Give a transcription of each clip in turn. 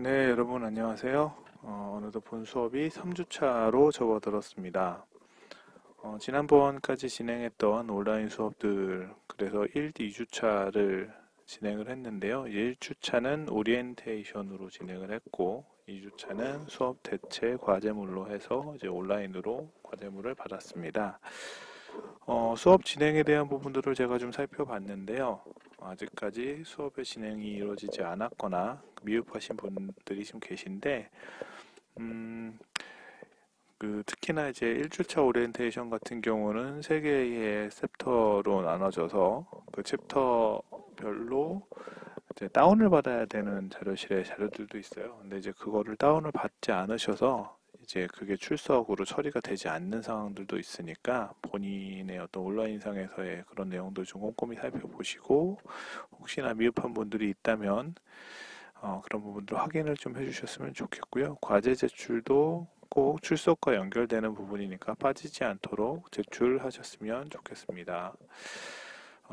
네, 여러분 안녕하세요. 어느덧 본 수업이 3주차로 접어들었습니다. 지난번까지 진행했던 온라인 수업들, 그래서 1, 2주차를 진행을 했는데요. 1주차는 오리엔테이션으로 진행을 했고, 2주차는 수업 대체 과제물로 해서 이제 온라인으로 과제물을 받았습니다. 수업 진행에 대한 부분들을 제가 좀 살펴봤는데요. 아직까지 수업의 진행이 이루어지지 않았거나 미흡하신 분들이 좀 계신데, 음, 특히나 이제 1주차 오리엔테이션 같은 경우는 3개의 챕터로 나눠져서 그 챕터별로 이제 다운을 받아야 되는 자료실의 자료들도 있어요. 근데 이제 그거를 다운을 받지 않으셔서 이제 그게 출석으로 처리가 되지 않는 상황들도 있으니까 본인의 어떤 온라인상에서의 그런 내용들 좀 꼼꼼히 살펴보시고 혹시나 미흡한 분들이 있다면 그런 부분들 확인을 좀 해주셨으면 좋겠고요. 과제 제출도 꼭 출석과 연결되는 부분이니까 빠지지 않도록 제출하셨으면 좋겠습니다.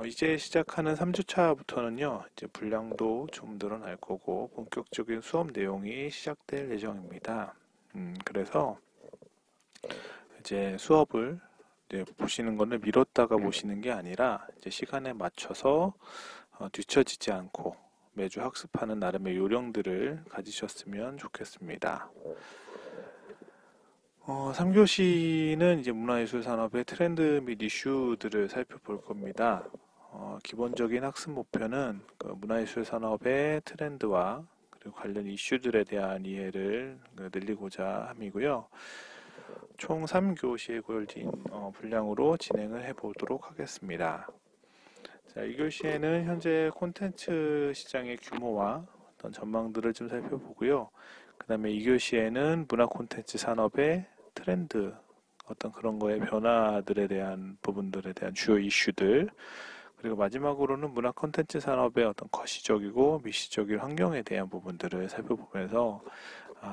이제 시작하는 3주차부터는요, 이제 분량도 좀 늘어날 거고, 본격적인 수업 내용이 시작될 예정입니다. 그래서 이제 수업을 이제 보시는 거는 미뤘다가 보시는 게 아니라, 이제 시간에 맞춰서 뒤처지지 않고 매주 학습하는 나름의 요령들을 가지셨으면 좋겠습니다. 3교시는 이제 문화예술 산업의 트렌드 및 이슈들을 살펴볼 겁니다. 기본적인 학습 목표는 그 문화예술 산업의 트렌드와 그리고 관련 이슈들에 대한 이해를 늘리고자 함이고요. 총 3교시에 걸린 분량으로 진행을 해보도록 하겠습니다. 자, 2교시에는 현재 콘텐츠 시장의 규모와 어떤 전망들을 좀 살펴보고요. 그 다음에 2교시에는 문화 콘텐츠 산업의 트렌드, 어떤 그런 거의 변화들에 대한 부분들에 대한 주요 이슈들, 그리고 마지막으로는 문화 콘텐츠 산업의 어떤 거시적이고 미시적인 환경에 대한 부분들을 살펴보면서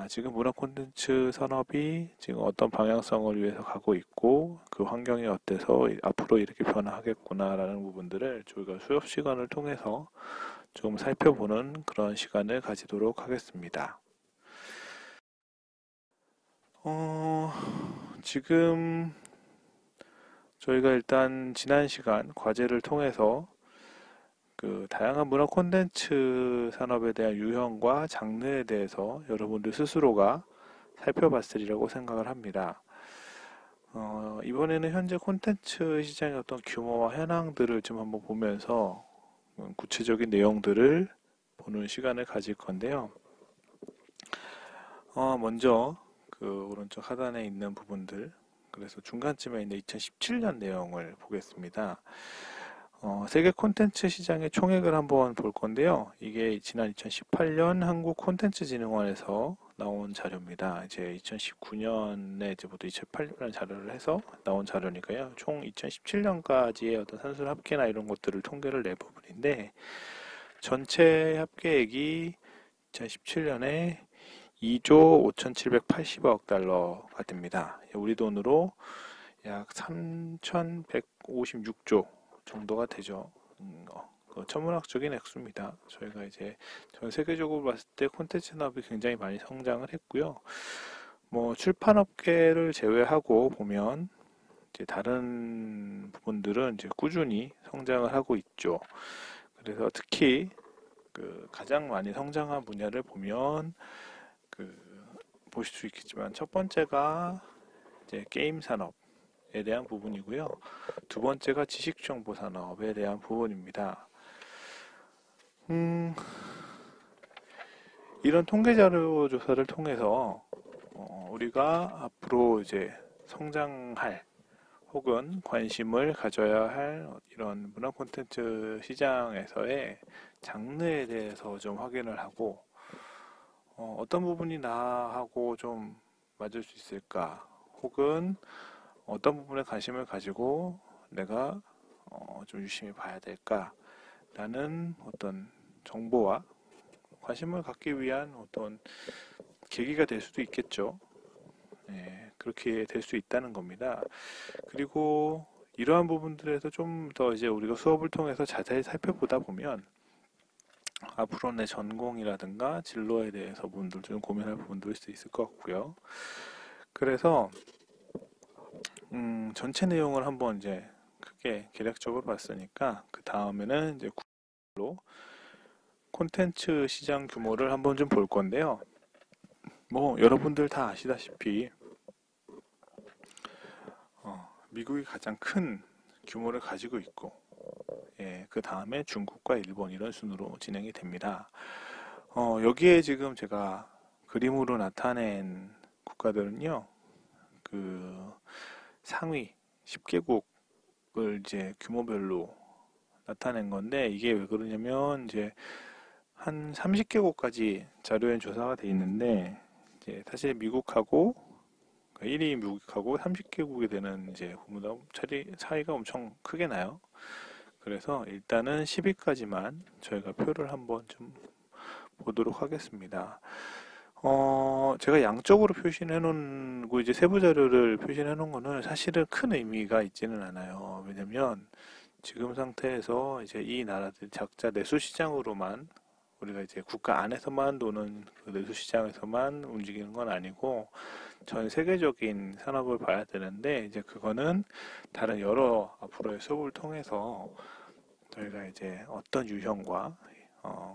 지금 문화 콘텐츠 산업이 지금 어떤 방향성을 위해서 가고 있고 그 환경이 어때서 앞으로 이렇게 변화하겠구나라는 부분들을 저희가 수업 시간을 통해서 좀 살펴보는 그런 시간을 가지도록 하겠습니다. 어, 지금 저희가 일단 지난 시간 과제를 통해서 그 다양한 문화 콘텐츠 산업에 대한 유형과 장르에 대해서 여러분들 스스로가 살펴봤으리라고 생각을 합니다. 이번에는 현재 콘텐츠 시장의 어떤 규모와 현황들을 좀 한번 보면서 구체적인 내용들을 보는 시간을 가질 건데요. 먼저 그 오른쪽 하단에 있는 부분들, 그래서 중간쯤에 있는 2017년 내용을 보겠습니다. 세계 콘텐츠 시장의 총액을 한번 볼 건데요. 이게 지난 2018년 한국콘텐츠진흥원에서 나온 자료입니다. 이제 2019년에 이제부터 2018년 자료를 해서 나온 자료니까요. 총 2017년까지의 어떤 산술 합계나 이런 것들을 통계를 낸 부분인데 전체 합계액이 2017년에 2조 5,780억 달러가 됩니다. 우리 돈으로 약 3,156조 정도가 되죠. 천문학적인 액수입니다. 저희가 이제 전 세계적으로 봤을 때 콘텐츠 산업이 굉장히 많이 성장을 했고요. 뭐 출판업계를 제외하고 보면 이제 다른 부분들은 이제 꾸준히 성장을 하고 있죠. 그래서 특히 그 가장 많이 성장한 분야를 보면 그 보실 수 있겠지만 첫 번째가 이제 게임 산업에 대한 부분이고요. 두 번째가 지식정보 산업에 대한 부분입니다. 음, 이런 통계 자료 조사를 통해서 우리가 앞으로 이제 성장할 혹은 관심을 가져야 할 이런 문화 콘텐츠 시장에서의 장르에 대해서 좀 확인을 하고 어떤 부분이 나하고 좀 맞을 수 있을까 혹은 어떤 부분에 관심을 가지고 내가 좀 유심히 봐야 될까라는 어떤 정보와 관심을 갖기 위한 어떤 계기가 될 수도 있겠죠. 네, 그렇게 될 수 있다는 겁니다. 그리고 이러한 부분들에서 좀 더 이제 우리가 수업을 통해서 자세히 살펴보다 보면 앞으로 내 전공이라든가 진로에 대해서 분들 좀 고민할 부분도 있을 것 같고요. 그래서 전체 내용을 한번 이제 크게 개략적으로 봤으니까 그 다음에는 이제 구로 콘텐츠 시장 규모를 한번 좀 볼 건데요. 뭐 여러분들 다 아시다시피 미국이 가장 큰 규모를 가지고 있고, 예, 그 다음에 중국과 일본 이런 순으로 진행이 됩니다. 여기에 지금 제가 그림으로 나타낸 국가들은요, 그 상위 10개국을 이제 규모별로 나타낸 건데, 이게 왜 그러냐면 이제 한 30개국까지 자료엔 조사가 돼 있는데, 이제 사실 미국하고 1위 미국하고 30개국이 되는 이제 차이가 엄청 크게 나요. 그래서 일단은 10위까지만 저희가 표를 한번 좀 보도록 하겠습니다. 제가 양적으로 표시해 놓고 이제 세부 자료를 표시해 놓은 거는 사실은 큰 의미가 있지는 않아요. 왜냐면 지금 상태에서 이제 이 나라들 각자 내수 시장으로만 우리가 이제 국가 안에서만 노는 그 내수 시장에서만 움직이는 건 아니고 전 세계적인 산업을 봐야 되는데 이제 그거는 다른 여러 앞으로의 수업을 통해서 저희가 이제 어떤 유형과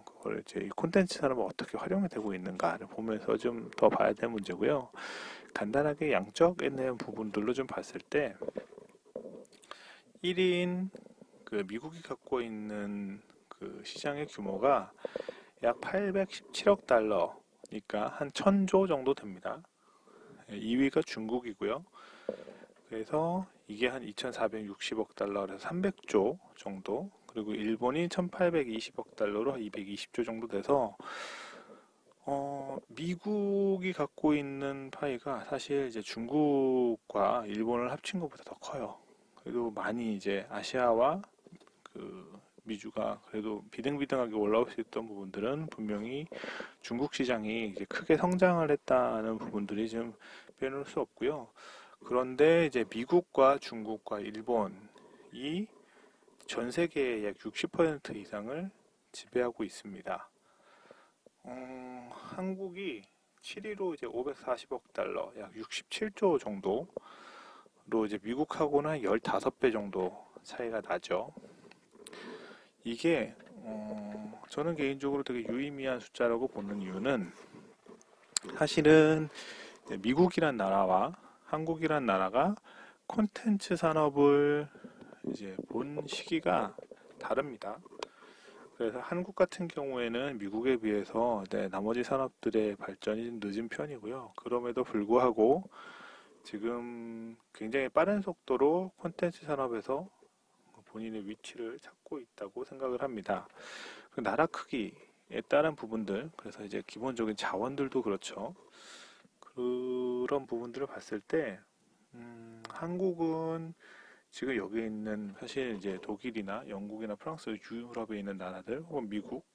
그걸 이제 이 콘텐츠 산업을 어떻게 활용이 되고 있는가를 보면서 좀 더 봐야 될 문제고요. 간단하게 양적에 대한 부분들로 좀 봤을 때 1인 그 미국이 갖고 있는 그 시장의 규모가 약 817억 달러니까 한 1000조 정도 됩니다. 2위가 중국이고요. 그래서 이게 한 2460억 달러라서 300조 정도, 그리고 일본이 1820억 달러로 220조 정도 돼서 미국이 갖고 있는 파이가 사실 이제 중국과 일본을 합친 것보다 더 커요. 그래도 많이 이제 아시아와 그 미주가 그래도 비등비등하게 올라올 수 있던 부분들은 분명히 중국 시장이 이제 크게 성장을 했다는 부분들이 좀 빼놓을 수 없고요. 그런데 이제 미국과 중국과 일본이 전 세계의 약 60% 이상을 지배하고 있습니다. 한국이 7위로 이제 540억 달러, 약 67조 정도로 이제 미국하고는 한 15배 정도 차이가 나죠. 이게 저는 개인적으로 되게 유의미한 숫자라고 보는 이유는 사실은 미국이란 나라와 한국이란 나라가 콘텐츠 산업을 이제 본 시기가 다릅니다. 그래서 한국 같은 경우에는 미국에 비해서 나머지 산업들의 발전이 늦은 편이고요. 그럼에도 불구하고 지금 굉장히 빠른 속도로 콘텐츠 산업에서 본인의 위치를 찾고 있다고 생각을 합니다. 그 나라 크기에 따른 부분들, 그래서 이제 기본적인 자원들도 그렇죠. 그런 부분들을 봤을 때, 한국은 지금 여기 있는 사실 이제 독일이나 영국이나 프랑스, 유럽에 있는 나라들, 혹은 미국,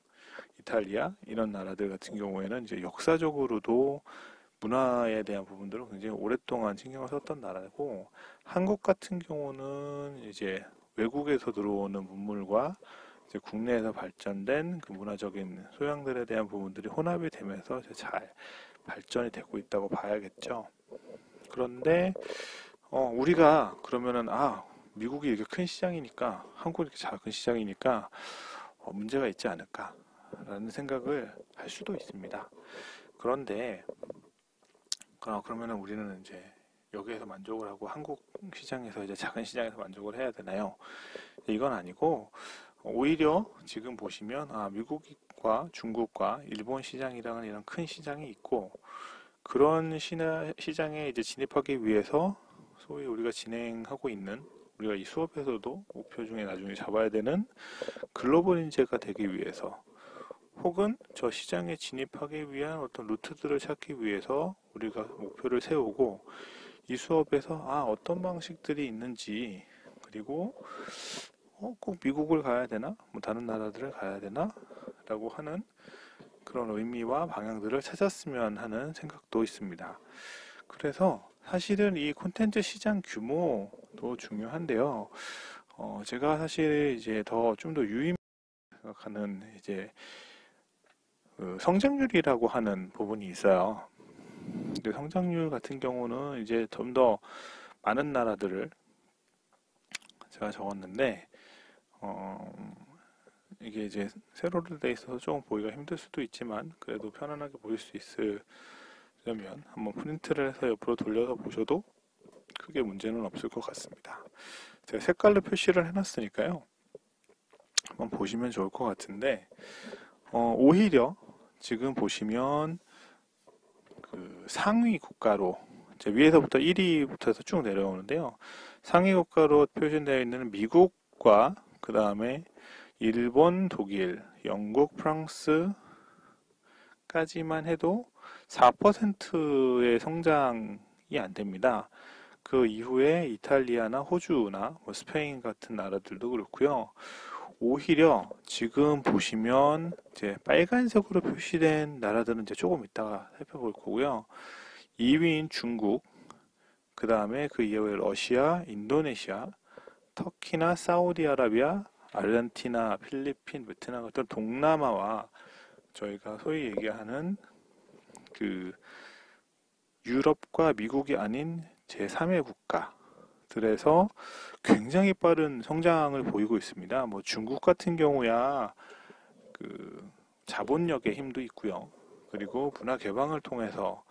이탈리아 이런 나라들 같은 경우에는 이제 역사적으로도 문화에 대한 부분들을 굉장히 오랫동안 신경을 썼던 나라고, 한국 같은 경우는 이제 외국에서 들어오는 문물과 이제 국내에서 발전된 그 문화적인 소양들에 대한 부분들이 혼합이 되면서 이제 잘 발전이 되고 있다고 봐야겠죠. 그런데 우리가 그러면은 미국이 이렇게 큰 시장이니까 한국이 이렇게 작은 시장이니까 문제가 있지 않을까라는 생각을 할 수도 있습니다. 그런데 그러면은 우리는 이제 여기에서 만족을 하고 한국 시장에서 이제 작은 시장에서 만족을 해야 되나요? 이건 아니고 오히려 지금 보시면 미국과 중국과 일본 시장이랑은 이런 큰 시장이 있고 그런 시장에 이제 진입하기 위해서 소위 우리가 진행하고 있는 우리가 이 수업에서도 목표 중에 나중에 잡아야 되는 글로벌 인재가 되기 위해서 혹은 저 시장에 진입하기 위한 어떤 루트들을 찾기 위해서 우리가 목표를 세우고 이 수업에서 어떤 방식들이 있는지 그리고 꼭 미국을 가야 되나? 뭐 다른 나라들을 가야 되나? 라고 하는 그런 의미와 방향들을 찾았으면 하는 생각도 있습니다. 그래서 사실은 이 콘텐츠 시장 규모도 중요한데요. 제가 사실 이제 좀 더 유의미하게 생각하는 이제 그 성장률이라고 하는 부분이 있어요. 근데 성장률 같은 경우는 이제 좀 더 많은 나라들을 제가 적었는데, 어, 이게 이제 세로로 돼 있어서 조금 보기가 힘들 수도 있지만, 그래도 편안하게 보일 수 있으려면 한번 프린트를 해서 옆으로 돌려서 보셔도 크게 문제는 없을 것 같습니다. 제가 색깔로 표시를 해놨으니까요. 한번 보시면 좋을 것 같은데, 오히려 지금 보시면 그 상위 국가로 이제 위에서부터 1위부터 해서 쭉 내려오는데요. 상위 국가로 표시되어 있는 미국과 그 다음에 일본, 독일, 영국, 프랑스까지만 해도 4%의 성장이 안 됩니다. 그 이후에 이탈리아나 호주나 뭐 스페인 같은 나라들도 그렇고요. 오히려 지금 보시면 이제 빨간색으로 표시된 나라들은 이제 조금 이따가 살펴볼 거고요. 2위인 중국, 그 다음에 그 이후에 러시아, 인도네시아, 터키나 사우디아라비아, 아르헨티나, 필리핀, 베트남 같은 동남아와 저희가 소위 얘기하는 그 유럽과 미국이 아닌 제3의 국가들에서 굉장히 빠른 성장을 보이고 있습니다. 뭐 중국 같은 경우야 그 자본력의 힘도 있고요. 그리고 문화 개방을 통해서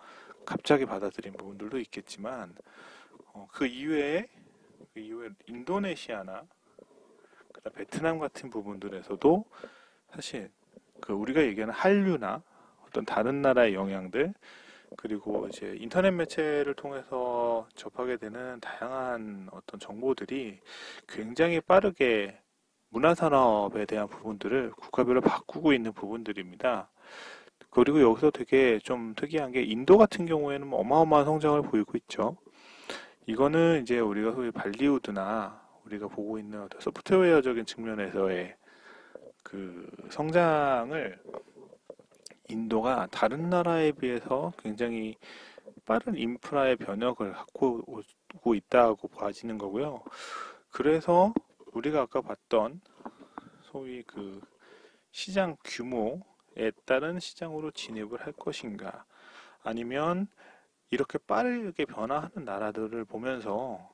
갑자기 받아들인 부분들도 있겠지만 그 이외에 인도네시아나 그다음 베트남 같은 부분들에서도 사실 그 우리가 얘기하는 한류나 어떤 다른 나라의 영향들 그리고 이제 인터넷 매체를 통해서 접하게 되는 다양한 어떤 정보들이 굉장히 빠르게 문화산업에 대한 부분들을 국가별로 바꾸고 있는 부분들입니다. 그리고 여기서 되게 좀 특이한 게 인도 같은 경우에는 뭐 어마어마한 성장을 보이고 있죠. 이거는 이제 우리가 소위 발리우드나 우리가 보고 있는 어떤 소프트웨어적인 측면에서의 그 성장을 인도가 다른 나라에 비해서 굉장히 빠른 인프라의 변혁을 갖고 오고 있다고 봐지는 거고요. 그래서 우리가 아까 봤던 소위 그 시장 규모에 따른 시장으로 진입을 할 것인가 아니면 이렇게 빠르게 변화하는 나라들을 보면서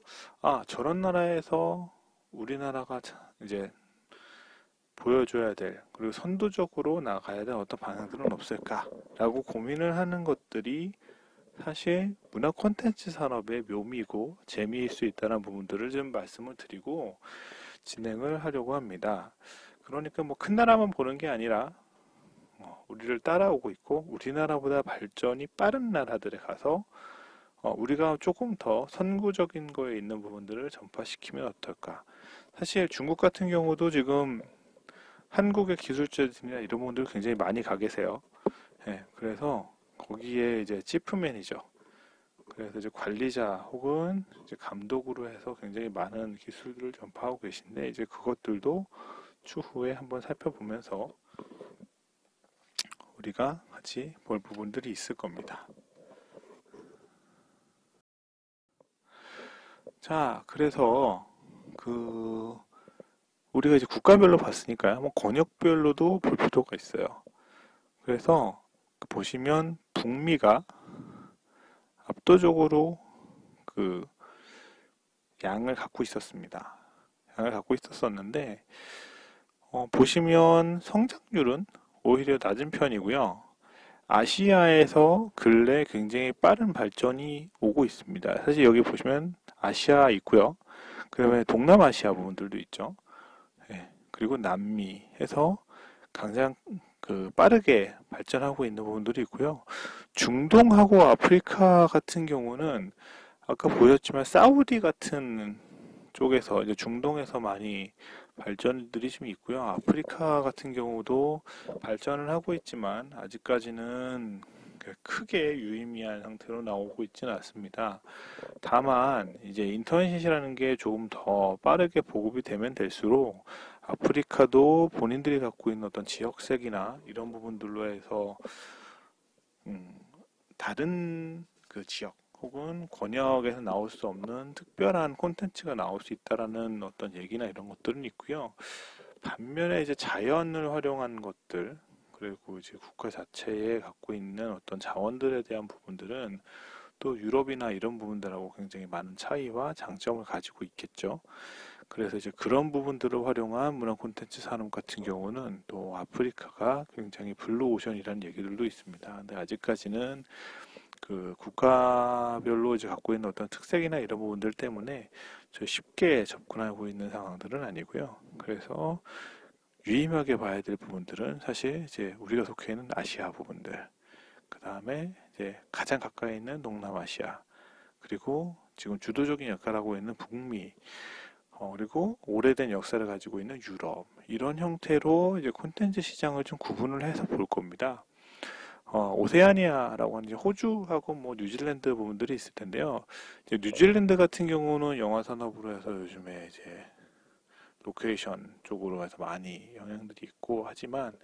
저런 나라에서 우리나라가 이제 보여줘야 될 그리고 선도적으로 나가야 될 어떤 방향들은 없을까라고 고민을 하는 것들이 사실 문화 콘텐츠 산업의 묘미고 재미일 수 있다는 부분들을 좀 말씀을 드리고 진행을 하려고 합니다. 그러니까 뭐 큰 나라만 보는 게 아니라 우리를 따라오고 있고 우리나라보다 발전이 빠른 나라들에 가서 우리가 조금 더 선구적인 거에 있는 부분들을 전파시키면 어떨까. 사실 중국 같은 경우도 지금 한국의 기술자들이나 이런 분들 굉장히 많이 가 계세요. 예, 그래서 거기에 이제 치프 매니저, 그래서 이제 관리자 혹은 이제 감독으로 해서 굉장히 많은 기술들을 전파하고 계신데 이제 그것들도 추후에 한번 살펴보면서 우리가 같이 볼 부분들이 있을 겁니다. 자, 그래서 그 우리가 이제 국가별로 봤으니까요. 뭐 권역별로도 볼 필요가 있어요. 그래서 보시면 북미가 압도적으로 그 양을 갖고 있었습니다. 양을 갖고 있었었는데 보시면 성장률은 오히려 낮은 편이고요. 아시아에서 근래 굉장히 빠른 발전이 오고 있습니다. 사실 여기 보시면 아시아 있고요. 그다음에 동남아시아 부분들도 있죠. 예, 그리고 남미 해서 가장 그 빠르게 발전하고 있는 부분들이 있고요. 중동하고 아프리카 같은 경우는 아까 보셨지만 사우디 같은 쪽에서 이제 중동에서 많이 발전들이 좀 있고요. 아프리카 같은 경우도 발전을 하고 있지만 아직까지는 크게 유의미한 상태로 나오고 있지는 않습니다. 다만 이제 인터넷이라는 게 조금 더 빠르게 보급이 되면 될수록 아프리카도 본인들이 갖고 있는 어떤 지역색이나 이런 부분들로 해서 음, 다른 그 지역 혹은 권역에서 나올 수 없는 특별한 콘텐츠가 나올 수 있다라는 어떤 얘기나 이런 것들은 있고요. 반면에 이제 자연을 활용한 것들 그리고 이제 국가 자체에 갖고 있는 어떤 자원들에 대한 부분들은 또 유럽이나 이런 부분들하고 굉장히 많은 차이와 장점을 가지고 있겠죠. 그래서 이제 그런 부분들을 활용한 문화 콘텐츠 산업 같은 경우는 또 아프리카가 굉장히 블루오션이라는 얘기들도 있습니다. 근데 아직까지는 그 국가별로 이제 갖고 있는 어떤 특색이나 이런 부분들 때문에 저 쉽게 접근하고 있는 상황들은 아니고요. 그래서 유의미하게 봐야 될 부분들은 사실 이제 우리가 속해 있는 아시아 부분들, 그 다음에 이제 가장 가까이 있는 동남아시아, 그리고 지금 주도적인 역할을 하고 있는 북미, 그리고 오래된 역사를 가지고 있는 유럽, 이런 형태로 이제 콘텐츠 시장을 좀 구분을 해서 볼 겁니다. 오세아니아라고 하는 이제 호주하고 뭐 뉴질랜드 부분들이 있을 텐데요. 이제 뉴질랜드 같은 경우는 영화 산업으로 해서 요즘에 이제 로케이션 쪽으로 해서 많이 영향들이 있고 하지만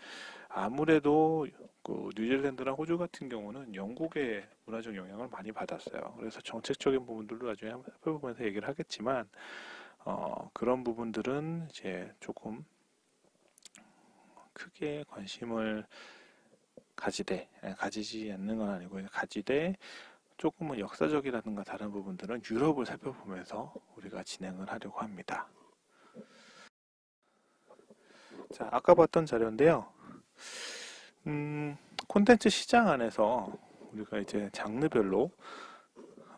아무래도 그 뉴질랜드나 호주 같은 경우는 영국의 문화적 영향을 많이 받았어요. 그래서 정책적인 부분들도 나중에 한번 살펴보면서 얘기를 하겠지만 그런 부분들은 이제 조금 크게 관심을 가지지 않는 건 아니고 가지되 조금은 역사적이라든가 다른 부분들은 유럽을 살펴보면서 우리가 진행을 하려고 합니다. 자, 아까 봤던 자료인데요. 콘텐츠 시장 안에서 우리가 이제 장르별로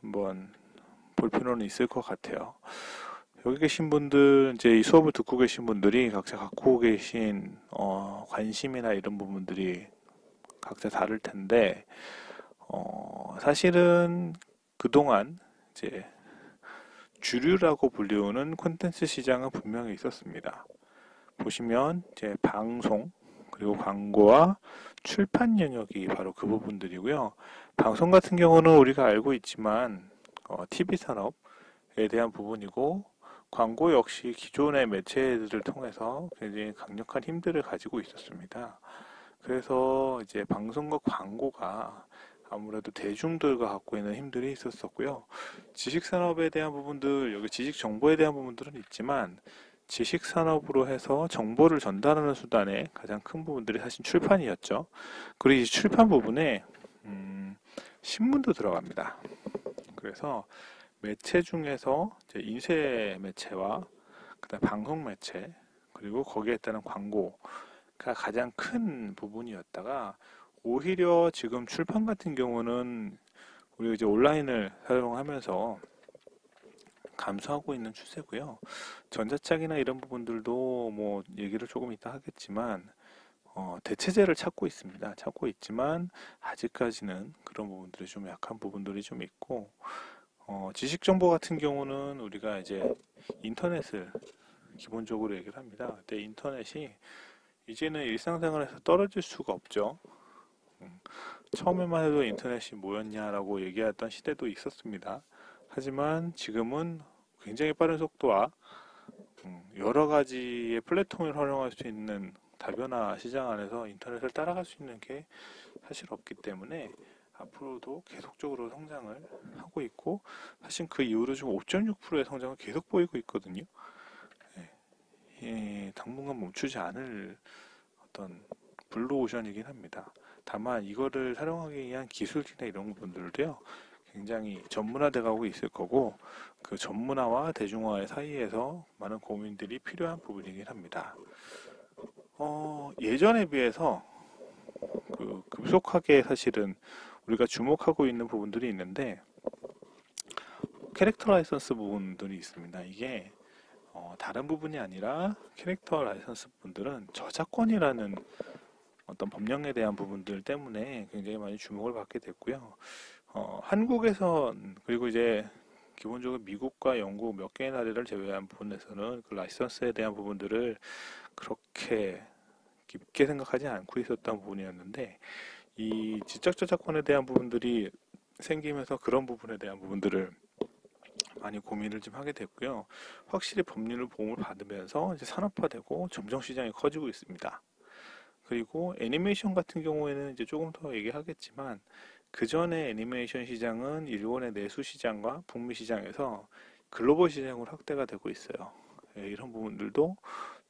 한번 볼 필요는 있을 것 같아요. 여기 계신 분들, 이제 이 수업을 듣고 계신 분들이 각자 갖고 계신 관심이나 이런 부분들이 각자 다를 텐데, 사실은 그동안 이제 주류라고 불리우는 콘텐츠 시장은 분명히 있었습니다. 보시면 이제 방송, 그리고 광고와 출판 영역이 바로 그 부분들이고요. 방송 같은 경우는 우리가 알고 있지만 TV 산업에 대한 부분이고, 광고 역시 기존의 매체들을 통해서 굉장히 강력한 힘들을 가지고 있었습니다. 그래서 이제 방송과 광고가 아무래도 대중들과 갖고 있는 힘들이 있었었고요. 지식 산업에 대한 부분들, 여기 지식 정보에 대한 부분들은 있지만 지식 산업으로 해서 정보를 전달하는 수단의 가장 큰 부분들이 사실 출판이었죠. 그리고 이 출판 부분에 신문도 들어갑니다. 그래서 매체 중에서 이제 인쇄 매체와 그다음 방송 매체, 그리고 거기에 따른 광고가 가장 큰 부분이었다가, 오히려 지금 출판 같은 경우는 우리가 이제 온라인을 사용하면서 감소하고 있는 추세고요. 전자책이나 이런 부분들도 뭐 얘기를 조금 이따 하겠지만 대체제를 찾고 있습니다. 찾고 있지만 아직까지는 그런 부분들이 좀 약한 부분들이 좀 있고, 지식 정보 같은 경우는 우리가 이제 인터넷을 기본적으로 얘기를 합니다. 근데 인터넷이 이제는 일상생활에서 떨어질 수가 없죠. 처음에만 해도 인터넷이 뭐였냐라고 얘기했던 시대도 있었습니다. 하지만 지금은 굉장히 빠른 속도와 여러 가지의 플랫폼을 활용할 수 있는 다변화 시장 안에서 인터넷을 따라갈 수 있는 게 사실 없기 때문에 앞으로도 계속적으로 성장을 하고 있고, 사실 그 이후로 지금 5.6%의 성장을 계속 보이고 있거든요. 당분간 멈추지 않을 어떤 블루오션이긴 합니다. 다만 이거를 활용하기 위한 기술이나 이런 부분들도요, 굉장히 전문화돼 가고 있을 거고, 그 전문화와 대중화의 사이에서 많은 고민들이 필요한 부분이긴 합니다. 예전에 비해서 그 급속하게 사실은 우리가 주목하고 있는 부분들이 있는데, 캐릭터 라이선스 부분들이 있습니다. 이게 다른 부분이 아니라 캐릭터 라이선스 분들은 저작권이라는 어떤 법령에 대한 부분들 때문에 굉장히 많이 주목을 받게 됐고요. 한국에선, 그리고 이제 기본적으로 미국과 영국 몇 개의 나라를 제외한 부분에서는 그 라이선스에 대한 부분들을 그렇게 깊게 생각하지 않고 있었던 부분이었는데, 이 지적 저작권에 대한 부분들이 생기면서 그런 부분에 대한 부분들을 많이 고민을 좀 하게 됐고요. 확실히 법률 보험을 받으면서 이제 산업화되고 점점 시장이 커지고 있습니다. 그리고 애니메이션 같은 경우에는 이제 조금 더 얘기하겠지만, 그 전에 애니메이션 시장은 일본의 내수 시장과 북미 시장에서 글로벌 시장으로 확대가 되고 있어요. 이런 부분들도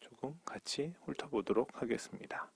조금 같이 훑어보도록 하겠습니다.